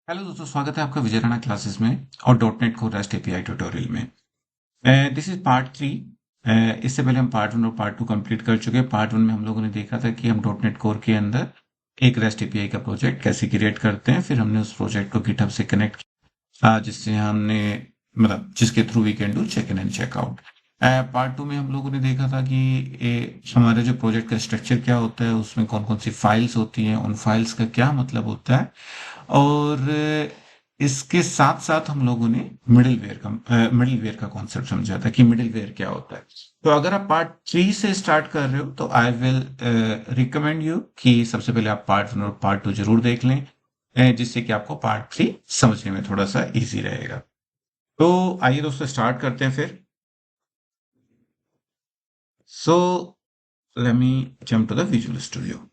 Hello दोस्तों, स्वागत है आपका विजय राणा क्लासेस में और डॉट नेट को रेस्ट एपीआई ट्यूटोरियल में। This is part 3। इससे पहले हम पार्ट 1 और पार्ट 2 कंप्लीट कर चुके हैं। पार्ट 1 में हम लोगों ने देखा था कि हम डॉट नेट कोर के अंदर एक रेस्ट एपीआई का प्रोजेक्ट कैसे क्रिएट करते हैं। फिर हमने उस प्रोजेक्ट को गिटहब से कनेक्ट किया, जिससे हमने जिसके through we can do check in and checkout. Part 2 में हम लोगों ने देखा था कि हमारे जो प्रोजेक्ट का स्ट्रक्चर क्या होता है, उसमें कौन कौन सी फाइल्स होती हैं, उन फाइल्स का क्या मतलब होता है। और इसके साथ साथ हम लोगों ने मिडिलवेयर का कॉन्सेप्ट समझा था कि मिडिलवेयर क्या होता है। तो अगर आप पार्ट 3 से स्टार्ट कर रहे हो तो आई विल रिकमेंड यू कि सबसे पहले आप पार्ट 1 और पार्ट 2 जरूर देख लें, जिससे कि आपको पार्ट 3 समझने में थोड़ा सा इजी रहेगा। तो आइए दोस्तों, स्टार्ट करते हैं फिर। So let me jump to the visual studio.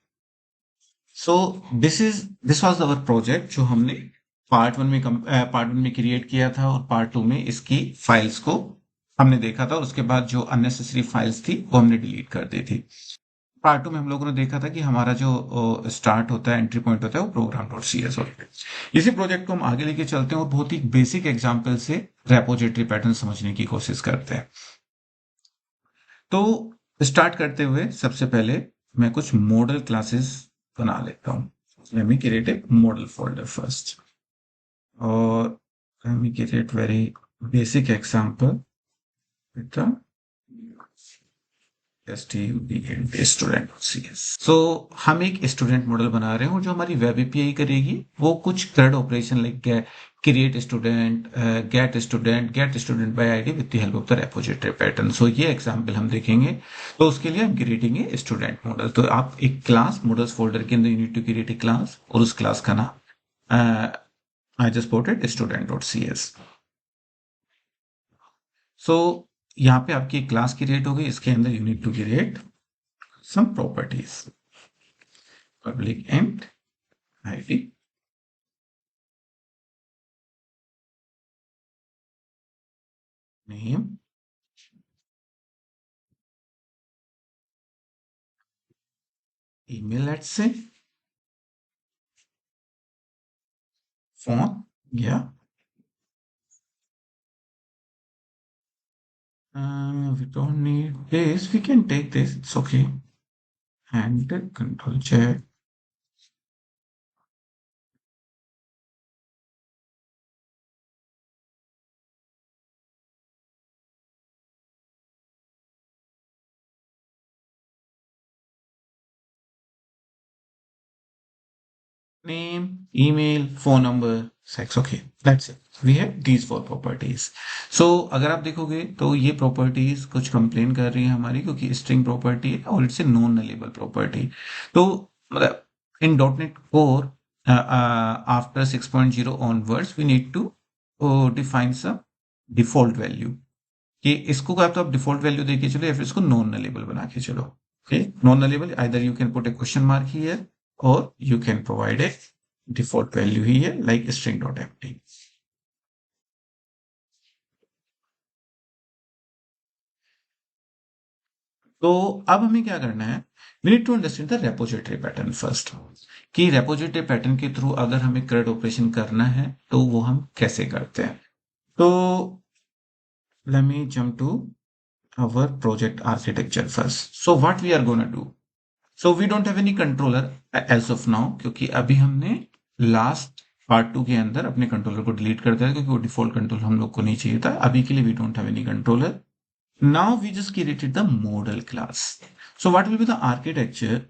So this was our project जो हमने पार्ट वन में क्रिएट किया था, और पार्ट 2 में इसकी फाइल्स को हमने देखा था, और उसके बाद जो अननेसेसरी फाइल्स थी वो हमने डिलीट कर दी थी। पार्ट 2 में हम लोगों ने देखा था कि हमारा जो स्टार्ट होता है, एंट्री पॉइंट होता है, वो प्रोग्राम डॉट सी एस होता है। इसी प्रोजेक्ट को हम आगे लेके चलते हैं और बहुत ही बेसिक एग्जाम्पल से रेपोजिटरी पैटर्न समझने की कोशिश करते हैं। तो स्टार्ट करते हुए सबसे पहले मैं कुछ मॉडल क्लासेस बना लेता हूँ। Let me create a model folder first. Or let me create very basic example with the student.cs. So हम एक स्टूडेंट मॉडल बना रहे हैं, और जो हमारी वेब एपीआई करेगी वो कुछ CRUD operation like create student, get student by ID with the help of the repository pattern. So ये एग्जांपल हम देखेंगे। तो उसके लिए हम क्रिएटिंग ए स्टूडेंट मॉडल। तो आप एक क्लास मॉडल्स फोल्डर के अंदर you need to create a class, और उस क्लास का नाम I just put it student.cs. So यहाँ पे आपकी एक क्लास क्रिएट हो गई। इसके अंदर you need to create some properties, public and ID, name, email let's say, phone, या we don't need this, we can take this, it's okay, and control Z. Name, email, phone number, sex, okay, that's it. We have these four properties. So अगर आप देखोगे तो ये properties कुछ complain कर रही है हमारी, क्योंकि स्ट्रिंग प्रॉपर्टी है और it's a non nullable property. तो मतलब in dot net core after 6.0 onwards we need to define some default value, कि इसको आप तो आप डिफॉल्ट वैल्यू देके चलो, या फिर इसको नॉन नलेबल बना के चलो। Okay, non nullable either you can put A question mark here, or you can provide a default value here like string.empty. तो अब हमें क्या करना है, we need to understand the repository pattern first, कि repository pattern के through अगर हमें CRUD ऑपरेशन करना है तो वो हम कैसे करते हैं। तो let me jump to our project architecture first. So what we are going to do, so we don't have any controller as of now, क्योंकि अभी हमने लास्ट पार्ट 2 के अंदर अपने कंट्रोलर को डिलीट कर दिया, क्योंकि वो डिफॉल्ट कंट्रोल हम लोग को नहीं चाहिए था। अभी के लिए we don't have any controller. Now we just created the model class. So what will be the architecture,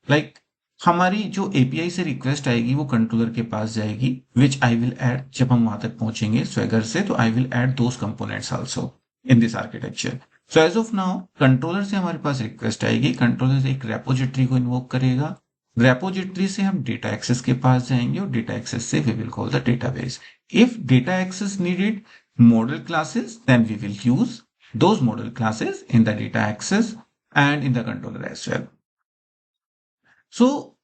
like हमारी जो एपीआई से रिक्वेस्ट आएगी वो कंट्रोलर के पास जाएगी, विच आई विल ऐड जब हम वहां तक पहुंचेंगे स्वेगर से, तो I will add those components also in this architecture. So as of now controller से हमारे पास रिक्वेस्ट आएगी, कंट्रोलर से एक रेपोजिटरी को इन्वोक करेगा, रेपोजिटरी से हम डेटा एक्सेस के पास जाएंगे, और डेटा एक्सेस से we will call the database. If data access needed model classes, then we will use those model classes in the data access and in the controller as well. So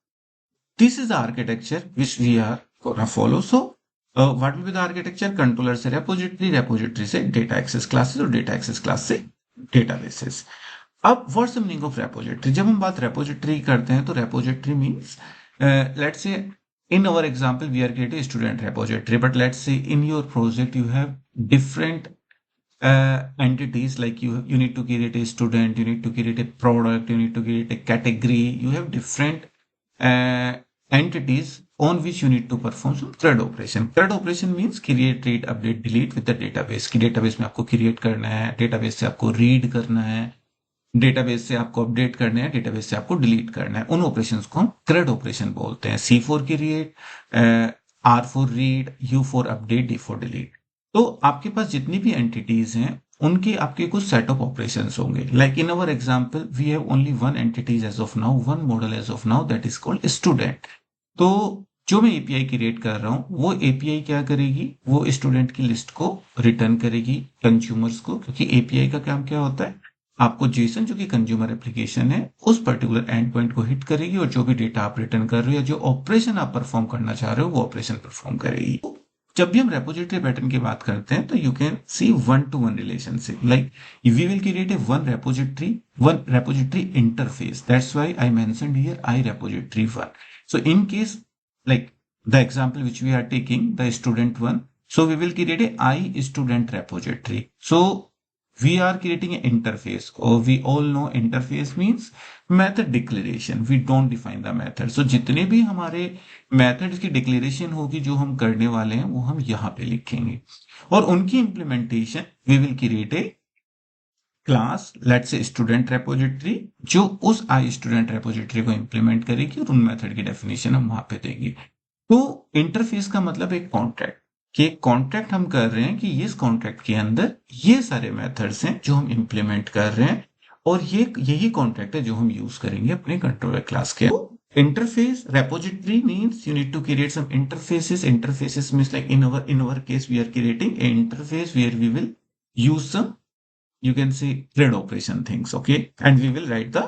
this is the architecture which we are gonna follow. So what will be the architecture? Controller से repository, repository से data access classes, और data access class से databases. अब what's the meaning of repository? जब हम बात repository करते हैं तो repository means let's say in our example, we are creating a student repository, but let's say in your project, you have different entities, like you need to create a student, you need to create a product, you need to create a category, you have different uh, entities on which you need to perform some CRUD operation. CRUD operation means create, read, update, delete with the database. कि database में आपको create करना है, database से आपको read करना है, database से आपको अपडेट करना है, डेटाबेस से आपको डिलीट करना है। उन ऑपरेशंस को हम CRUD ऑपरेशन बोलते हैं। C for create, R for read, U for update, D for delete. तो आपके पास जितनी भी एंटिटीज हैं उनके आपके कुछ सेट ऑफ ऑपरेशंस होंगे। Like in our example we have only one entities as of now, one model as of now, that is called student. तो जो मैं एपीआई क्रिएट कर रहा हूं वो एपीआई क्या करेगी, वो स्टूडेंट की लिस्ट को रिटर्न करेगी कंज्यूमर्स को, क्योंकि एपीआई का काम क्या होता है, आपको जेसन जो कि कंज्यूमर एप्लीकेशन है उस पर्टिकुलर एंड पॉइंट को हिट करेगी और जो भी डेटा आप रिटर्न कर रहे हो या जो ऑपरेशन आप परफॉर्म करना चाह रहे हो वो ऑपरेशन परफॉर्म करेगी। जब भी हम रेपोजिटरी पैटर्न की बात करते हैं तो you can see one to one relationship, like we will create a one repository interface, that's why I mentioned here I repository one. So in case, like the example which we are taking, the student one, so we will create a I student repository. So we are creating an interface, or we all know interface means method declaration. We don't define the method. So जितने भी हमारे methods की declaration होगी जो हम करने वाले हैं वो हम यहाँ पे लिखेंगे, और उनकी implementation we will create a class let's say student repository जो उस आई स्टूडेंट रेपोजिटरी को इंप्लीमेंट करेगी और उन मेथड की डेफिनेशन हम वहां पे देंगे। तो इंटरफेस का मतलब एक कॉन्ट्रैक्ट, कि एक कॉन्ट्रैक्ट हम कर रहे हैं कि इस कॉन्ट्रैक्ट के अंदर ये सारे मेथड्स हैं जो हम इंप्लीमेंट कर रहे हैं, और ये यही कॉन्ट्रैक्ट है जो हम यूज करेंगे अपने कंट्रोलर क्लास के। Interface repository means you need to create some interfaces. Interfaces means like in our case we are creating a interface where we will use some, you can say, thread operation things, okay, and we will write the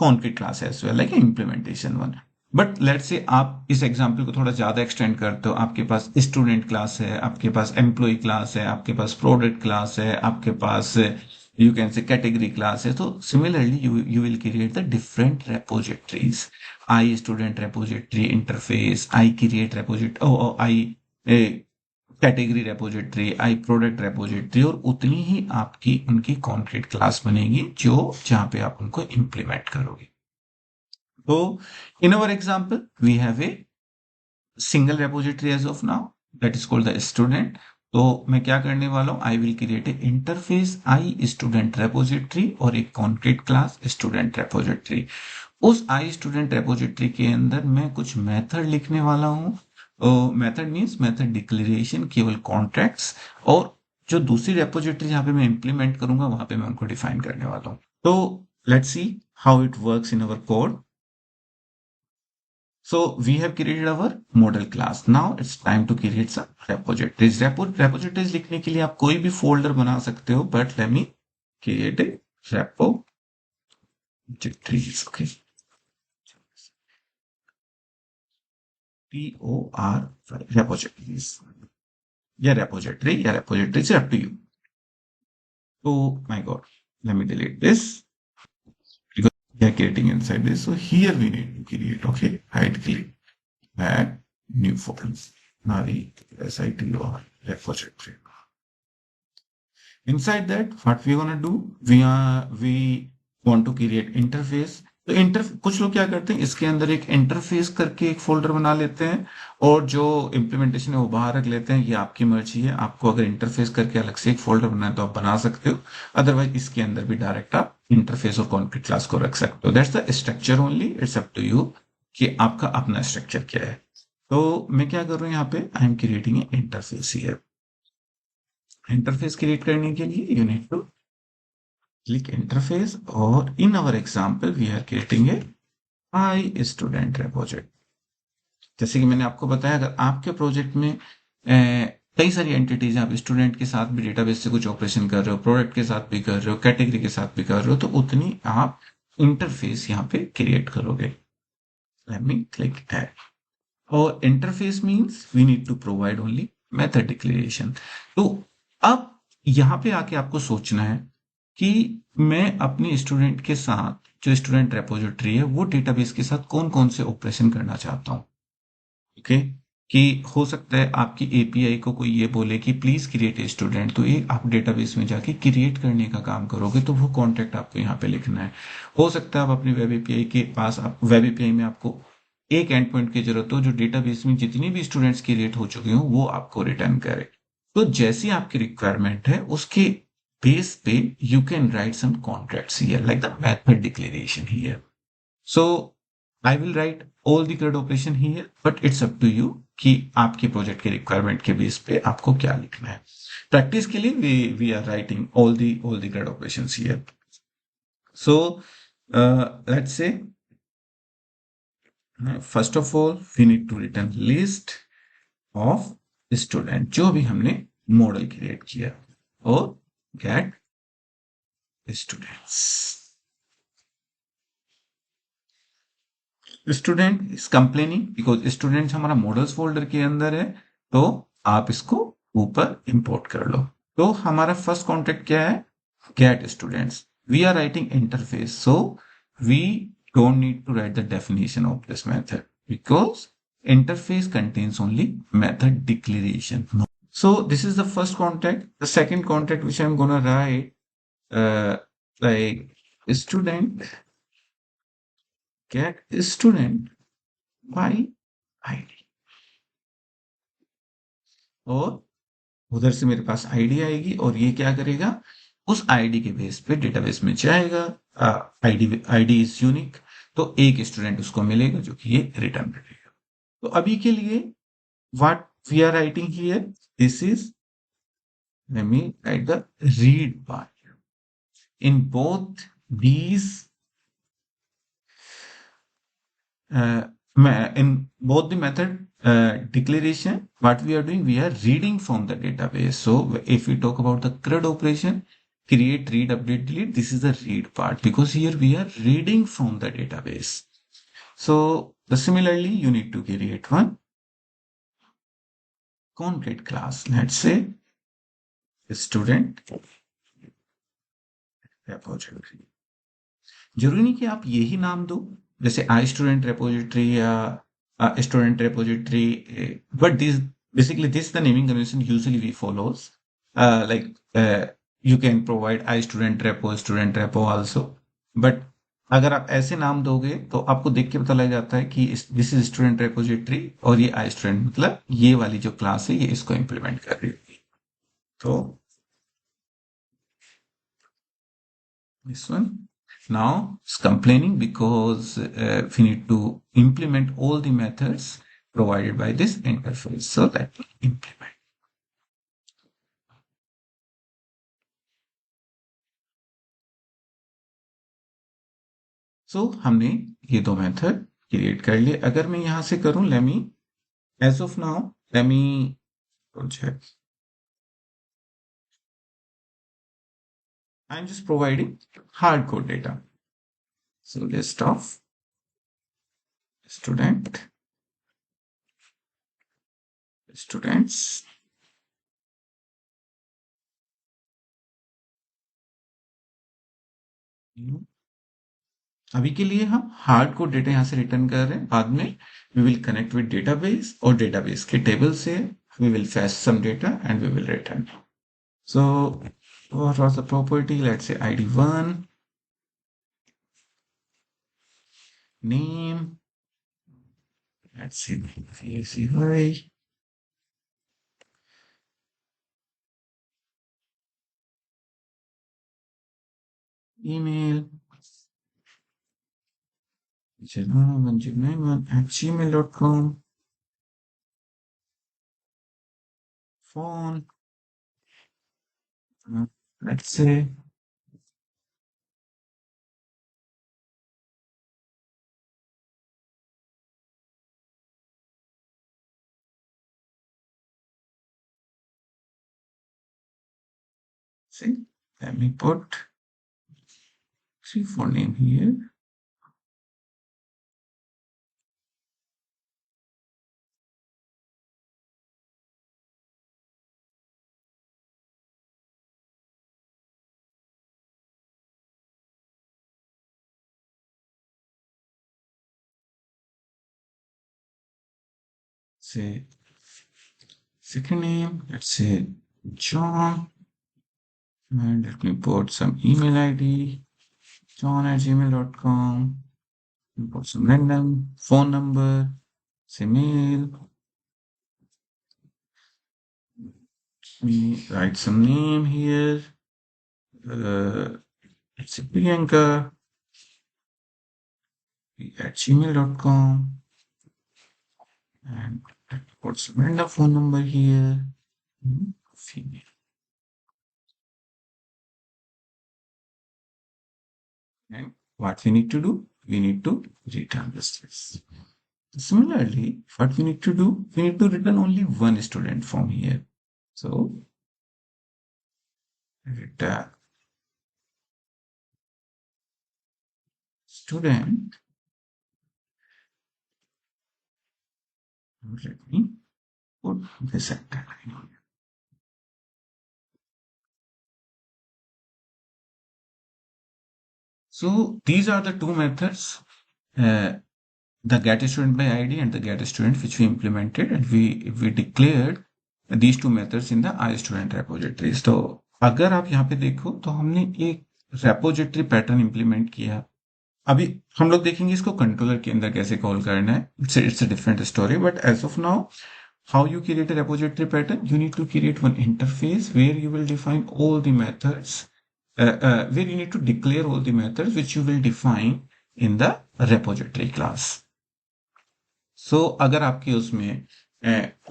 concrete class as well, like implementation one. But let's say आप इस example को थोड़ा ज्यादा extend करते हो, आपके पास student class है, आपके पास एम्प्लॉय क्लास है, आपके पास प्रोडक्ट क्लास है, आपके पास you can say category class है। तो similarly you will create the different repositories, I student repository interface, I create repository, I category repository, I product repository, और उतनी ही आपकी उनकी कॉन्क्रीट क्लास बनेगी जो जहां पे आप उनको इंप्लीमेंट करोगे। तो in our example we have a single repository as of now, that is called the student. तो मैं क्या करने वाला हूं, I will create a interface I student repository और एक कॉन्क्रीट क्लास स्टूडेंट रेपोजिटरी। उस आई स्टूडेंट रेपोजिटरी के अंदर मैं कुछ मेथड लिखने वाला हूं। मेथड मीन्स मेथड डिक्लेरेशन, केवल कॉन्ट्रैक्ट्स, और जो दूसरी रेपोजिटरी जहां पे मैं इंप्लीमेंट करूंगा वहां पे मैं उनको डिफाइन करने वाला हूं। तो let's see how it works in our code. So we have created our model class. Now it's time to create some repositories. Repositories लिखने के लिए आप कोई भी फोल्डर बना सकते हो, but let me create a repositories. Okay. TOR repositories. या repositories up to you. Oh my God. Let me delete this. We are creating inside this, so here we need to create, okay, right click, add new folder, RESITOR repository. Inside that what we want to do, we want to create interface. तो कुछ लोग क्या करते हैं, इसके अंदर एक interface करके एक फोल्डर बना लेते हैं और जो इम्प्लीमेंटेशन है वो बाहर रख लेते हैं। ये आपकी मर्जी है, आपको अगर इंटरफेस करके अलग से एक फोल्डर बनाना है तो आप बना सकते हो, अदरवाइज इसके अंदर भी डायरेक्ट आप इंटरफेस और कॉन्क्रीट क्लास को रख सकते हो। That's the structure only, it's up to you कि आपका अपना स्ट्रक्चर क्या है। तो मैं क्या कर रहा हूँ यहाँ पे, I am creating a interface here. Interface create करने के लिए you need to click interface, और in our example we are creating a I student repository. जैसे कि मैंने आपको बताया, अगर आपके प्रोजेक्ट में कई सारी एंटिटीज, आप स्टूडेंट के साथ भी डेटाबेस से कुछ ऑपरेशन कर रहे हो, प्रोडक्ट के साथ भी कर रहे हो, कैटेगरी के साथ भी कर रहे हो, तो उतनी आप इंटरफेस यहाँ पे क्रिएट करोगे। लेट मी क्लिक ऐड, और interface means we need to provide only method declaration. तो अब यहाँ पे आके आपको सोचना है कि मैं अपने स्टूडेंट के साथ, जो स्टूडेंट रेपोजिटरी है, वो डेटाबेस के साथ कौन कौन से ऑपरेशन करना चाहता हूँ। ओके, कि हो सकता है आपकी एपीआई को कोई ये बोले कि प्लीज क्रिएट ए स्टूडेंट, तो ये आप डेटाबेस में जाके क्रिएट करने का काम करोगे, तो वो कॉन्टेक्ट आपको यहाँ पे लिखना है। हो सकता है आप अपनी वेब एपीआई के पास, आप वेब एपीआई में आपको एक एंड पॉइंट की जरूरत हो जो डेटाबेस में जितनी भी स्टूडेंट्स क्रिएट हो चुके हो वो आपको रिटर्न करे। तो जैसी आपकी रिक्वायरमेंट है उसके बेस पे you can write some contracts here like the method declaration here. So I will write all the CRUD operation here, but it's up to you कि आपके प्रोजेक्ट के रिक्वायरमेंट के बेस पे आपको क्या लिखना है। प्रैक्टिस के लिए we are writing all the CRUD operations here. So let's say first of all we need to return list of student जो भी हमने मॉडल क्रिएट किया और get students. Student is complaining because student हमारा models folder के अंदर है, तो आप इसको ऊपर इंपोर्ट कर लो। तो हमारा फर्स्ट कॉन्टेक्ट क्या है, get students. We are writing interface, so we don't need to write the definition of this method because interface contains only method declaration. So this is the first contact. The second contact which I'm gonna write, like student get student by id, और उधर से मेरे पास ID आएगी और ये क्या करेगा, उस आईडी के बेस पे डेटाबेस में जाएगा। आईडी आईडी इज यूनिक, तो एक स्टूडेंट उसको मिलेगा जो कि ये रिटर्न करेगा। तो अभी के लिए what we are writing here, this is, let me write the read part in both these in both the method declaration. What we are doing, we are reading from the database. So if we talk about the CRUD operation, create, read, update, delete, this is the read part because here we are reading from the database. So similarly you need to create one concrete class, let's say student repository। जरूरी नहीं कि आप यही नाम दो, जैसे आई student repository या student repository, but this basically this the naming convention usually we follows, like you can provide I student repo also, but अगर आप ऐसे नाम दोगे तो आपको देख के पता लग जाता है कि दिस इज स्टूडेंट रेपोजिटरी और ये आई स्टूडेंट मतलब ये वाली जो क्लास है ये इसको इम्प्लीमेंट कर रही है। तो this one. Now it's complaining because we need to implement all the methods provided by this interface. So let me implement. So हमने ये दो मेथड क्रिएट कर लिए। अगर मैं यहां से करूं, let me, as of now, let me check. I'm just providing hardcode data. So list of students, अभी के लिए हम हार्ड कोड डेटा यहां से रिटर्न कर रहे हैं। बाद में we will connect with database और डेटाबेस के टेबल से we will fetch some data and we will return. So what was the property, let's say id1 name, let's see VCY, email 191@gmail.com, phone, let's say see, let me put 3 4 name here, say second name, let's say John, and let me put some email ID, john@gmail.com, put some random phone number, say mail, me write some name here, let's say Priyanka at gmail.com, and let me put some random phone number here, female. And what we need to do? We need to return this list. Similarly, what we need to do? We need to return only one student from here. So, return student. Let me put this at that line. So, these are the two methods. The get student by ID and the get student which we implemented, and we declared these two methods in the iStudent repository. तो अगर आप यहाँ पे देखो तो हमने एक repository pattern implement किया. अभी हम लोग देखेंगे इसको कंट्रोलर के अंदर कैसे कॉल करना है. It's a different story, but as of now how you create a repository pattern, you need to create one interface where you will define all the methods, where you need to declare all the methods which you will define in the repository class. So अगर आपके उसमें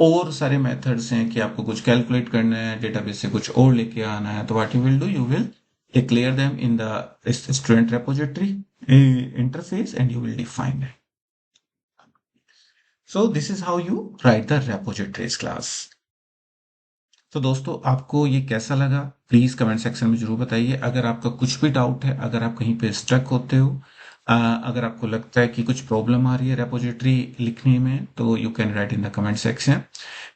और सारे methods हैं कि आपको कुछ calculate करना है, डेटाबेस से कुछ और लेके आना है, तो what you will do, you will declare them in the student repository interface and you will define it. So this is how you write the repositories class. तो दोस्तों आपको ये कैसा लगा प्लीज कमेंट सेक्शन में जरूर बताइए. अगर आपका कुछ भी डाउट है, अगर आप कहीं पे स्टक होते हो, अगर आपको लगता है कि कुछ प्रॉब्लम आ रही है रेपोजिटरी लिखने में, तो you can write in the comment section.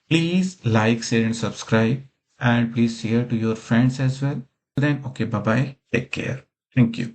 Please like, share and subscribe, and please share to your friends as well. Then okay, bye bye, take care, thank you.